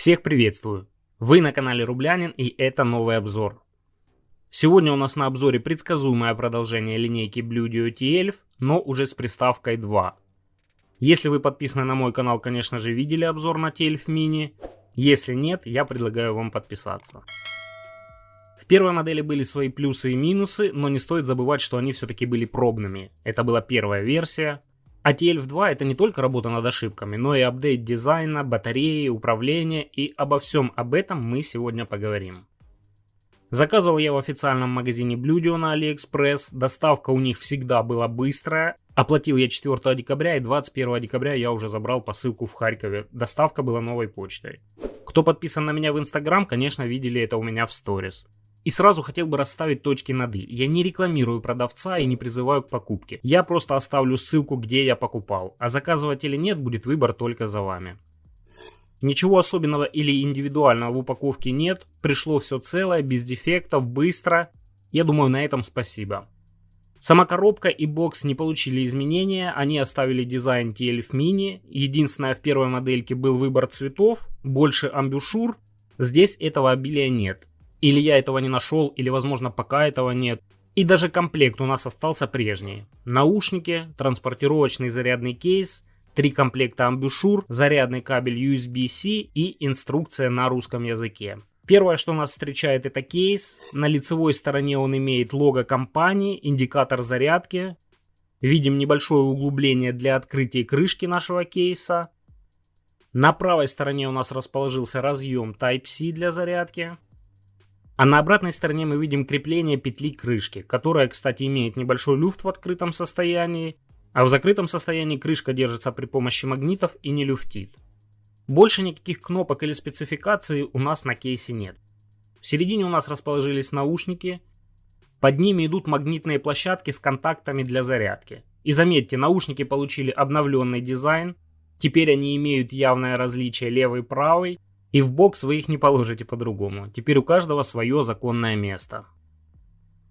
Всех приветствую! Вы на канале Rublyanin, и это новый обзор. Сегодня у нас на обзоре предсказуемое продолжение линейки Bluedio Telf, но уже с приставкой 2. Если вы подписаны на мой канал, конечно же, видели обзор на Telf Mini. Если нет, я предлагаю вам подписаться. В первой модели были свои плюсы и минусы, но не стоит забывать, что они все-таки были пробными. Это была первая версия. А Telf 2 это не только работа над ошибками, но и апдейт дизайна, батареи, управления, и обо всем об этом мы сегодня поговорим. Заказывал я в официальном магазине Bluedio на AliExpress, доставка у них всегда была быстрая. Оплатил я 4 декабря, и 21 декабря я уже забрал посылку в Харькове. Доставка была новой почтой. Кто подписан на меня в Instagram, конечно, видели это у меня в сторис. И сразу хотел бы расставить точки над «и». Я не рекламирую продавца и не призываю к покупке. Я просто оставлю ссылку, где я покупал. А заказывать или нет, будет выбор только за вами. Ничего особенного или индивидуального в упаковке нет. Пришло все целое, без дефектов, быстро. Я думаю, на этом спасибо. Сама коробка и бокс не получили изменения. Они оставили дизайн Telf Mini. Единственное, в первой модельке был выбор цветов, больше амбушюр. Здесь этого обилия нет. Или я этого не нашел, или, возможно, пока этого нет. И даже комплект у нас остался прежний. Наушники, транспортировочный зарядный кейс, 3 комплекта амбушюр, зарядный кабель USB-C и инструкция на русском языке. Первое, что нас встречает, это кейс. На лицевой стороне он имеет лого компании, индикатор зарядки. Видим небольшое углубление для открытия крышки нашего кейса. На правой стороне у нас расположился разъем Type-C для зарядки. А на обратной стороне мы видим крепление петли крышки, которая, кстати, имеет небольшой люфт в открытом состоянии, а в закрытом состоянии крышка держится при помощи магнитов и не люфтит. Больше никаких кнопок или спецификаций у нас на кейсе нет. В середине у нас расположились наушники, под ними идут магнитные площадки с контактами для зарядки. И заметьте, наушники получили обновленный дизайн, теперь они имеют явное различие левый и правый. И в бокс вы их не положите по-другому. Теперь у каждого свое законное место.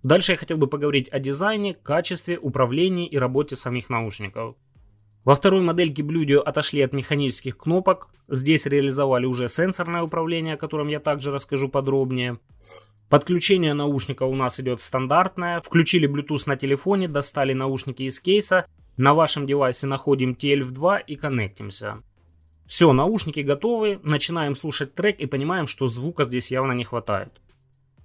Дальше я хотел бы поговорить о дизайне, качестве, управлении и работе самих наушников. Во второй модельке Bluedio отошли от механических кнопок. Здесь реализовали уже сенсорное управление, о котором я также расскажу подробнее. Подключение наушника у нас идет стандартное. Включили Bluetooth на телефоне, достали наушники из кейса. На вашем девайсе находим Telf 2 и коннектимся. Все, наушники готовы, начинаем слушать трек и понимаем, что звука здесь явно не хватает.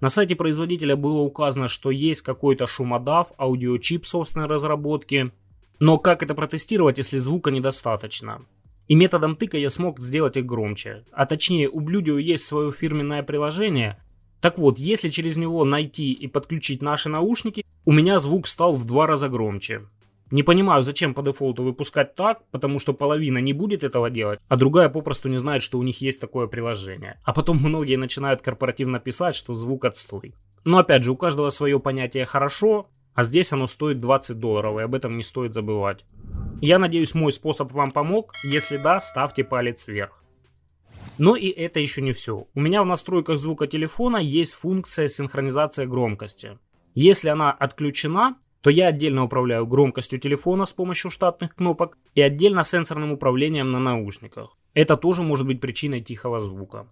На сайте производителя было указано, что есть какой-то шумодав, аудиочип собственной разработки. Но как это протестировать, если звука недостаточно? И методом тыка я смог сделать их громче. А точнее, у Bluedio есть свое фирменное приложение. Так вот, если через него найти и подключить наши наушники, у меня звук стал в 2 раза громче. Не понимаю, зачем по дефолту выпускать так, потому что половина не будет этого делать, а другая попросту не знает, что у них есть такое приложение. А потом многие начинают корпоративно писать, что звук отстой. Но опять же, у каждого свое понятие хорошо, а здесь оно стоит $20, и об этом не стоит забывать. Я надеюсь, мой способ вам помог. Если да, ставьте палец вверх. Но и это еще не все. У меня в настройках звука телефона есть функция синхронизации громкости. Если она отключена, то я отдельно управляю громкостью телефона с помощью штатных кнопок и отдельно сенсорным управлением на наушниках. Это тоже может быть причиной тихого звука.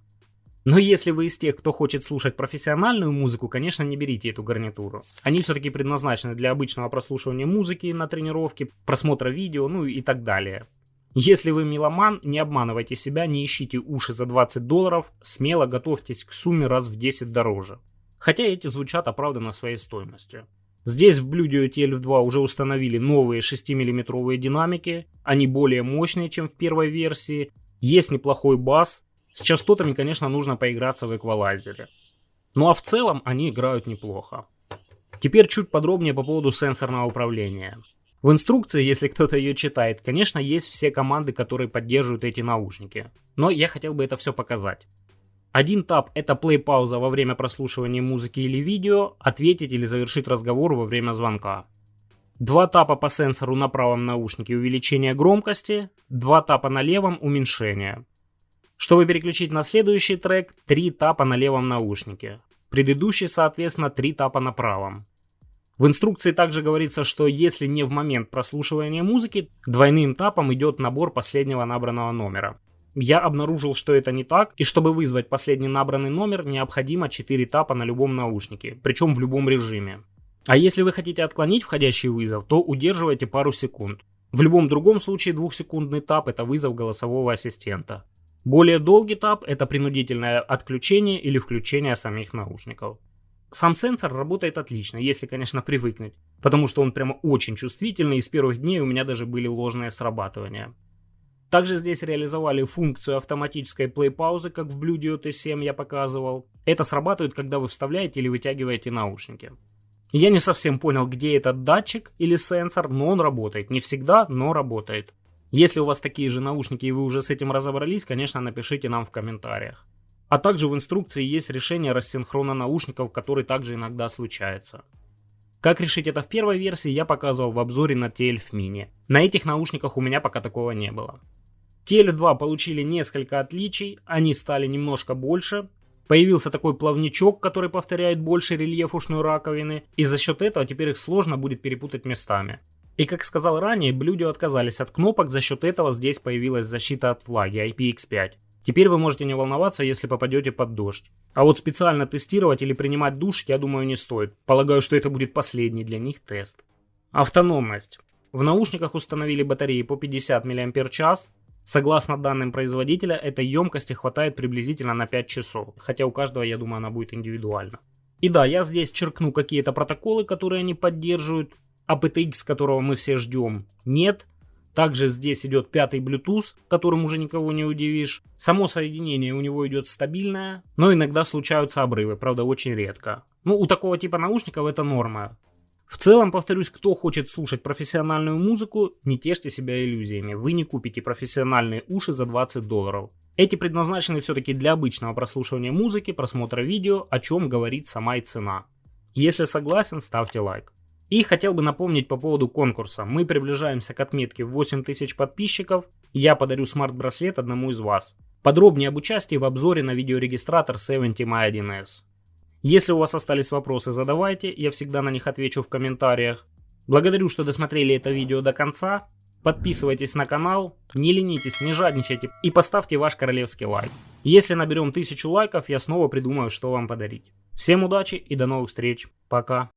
Но если вы из тех, кто хочет слушать профессиональную музыку, конечно, не берите эту гарнитуру. Они все-таки предназначены для обычного прослушивания музыки на тренировке, просмотра видео, ну и так далее. Если вы меломан, не обманывайте себя, не ищите уши за $20, смело готовьтесь к сумме раз в 10 дороже. Хотя эти звучат оправданно своей стоимостью. Здесь в Bluedio Telf 2 уже установили новые 6-мм динамики, они более мощные, чем в первой версии, есть неплохой бас, с частотами, конечно, нужно поиграться в эквалайзере. Ну а в целом они играют неплохо. Теперь чуть подробнее по поводу сенсорного управления. В инструкции, если кто-то ее читает, конечно, есть все команды, которые поддерживают эти наушники, но я хотел бы это все показать. Один тап — это плей-пауза во время прослушивания музыки или видео, ответить или завершить разговор во время звонка. 2 тапа по сенсору на правом наушнике — увеличение громкости, 2 тапа на левом — уменьшение. Чтобы переключить на следующий трек, 3 тапа на левом наушнике. Предыдущий, соответственно, 3 тапа на правом. В инструкции также говорится, что если не в момент прослушивания музыки, двойным тапом идет набор последнего набранного номера. я обнаружил, что это не так, и чтобы вызвать последний набранный номер, необходимо 4 тапа на любом наушнике, причем в любом режиме. А если вы хотите отклонить входящий вызов, то удерживайте пару секунд. В любом другом случае 2-секундный тап – это вызов голосового ассистента. Более долгий тап – это принудительное отключение или включение самих наушников. Сам сенсор работает отлично, если, конечно, привыкнуть, потому что он прямо очень чувствительный, и с первых дней у меня даже были ложные срабатывания. Также здесь реализовали функцию автоматической плей-паузы, как в Bluedio Telf я показывал. Это срабатывает, когда вы вставляете или вытягиваете наушники. Я не совсем понял, где этот датчик или сенсор, но он работает. Не всегда, но работает. Если у вас такие же наушники и вы уже с этим разобрались, конечно, напишите нам в комментариях. А также в инструкции есть решение рассинхрона наушников, который также иногда случается. Как решить это в первой версии, я показывал в обзоре на Telf Mini. На этих наушниках у меня пока такого не было. Telf 2 получили несколько отличий, они стали немножко больше. Появился такой плавничок, который повторяет больше рельеф ушной раковины, и за счет этого теперь их сложно будет перепутать местами. И как сказал ранее, Bluedio отказались от кнопок, за счет этого здесь появилась защита от влаги IPX5. Теперь вы можете не волноваться, если попадете под дождь. А вот специально тестировать или принимать душ, я думаю, не стоит. Полагаю, что это будет последний для них тест. Автономность. В наушниках установили батареи по 50 мАч. Согласно данным производителя, этой емкости хватает приблизительно на 5 часов. Хотя у каждого, я думаю, она будет индивидуальна. И да, я здесь черкну какие-то протоколы, которые они поддерживают. aptX, которого мы все ждем, нет. Также здесь идет 5-й Bluetooth, которым уже никого не удивишь. Само соединение у него идет стабильное, но иногда случаются обрывы, правда очень редко. Ну, у такого типа наушников это норма. В целом, повторюсь, кто хочет слушать профессиональную музыку, не тешьте себя иллюзиями. Вы не купите профессиональные уши за $20. Эти предназначены все-таки для обычного прослушивания музыки, просмотра видео, о чем говорит сама и цена. Если согласен, ставьте лайк. И хотел бы напомнить по поводу конкурса. Мы приближаемся к отметке в 8000 подписчиков. Я подарю смарт-браслет одному из вас. Подробнее об участии в обзоре на видеорегистратор 70i1s. Если у вас остались вопросы, задавайте. Я всегда на них отвечу в комментариях. Благодарю, что досмотрели это видео до конца. Подписывайтесь на канал, не ленитесь, не жадничайте и поставьте ваш королевский лайк. Если наберем 1000 лайков, я снова придумаю, что вам подарить. Всем удачи и до новых встреч. Пока.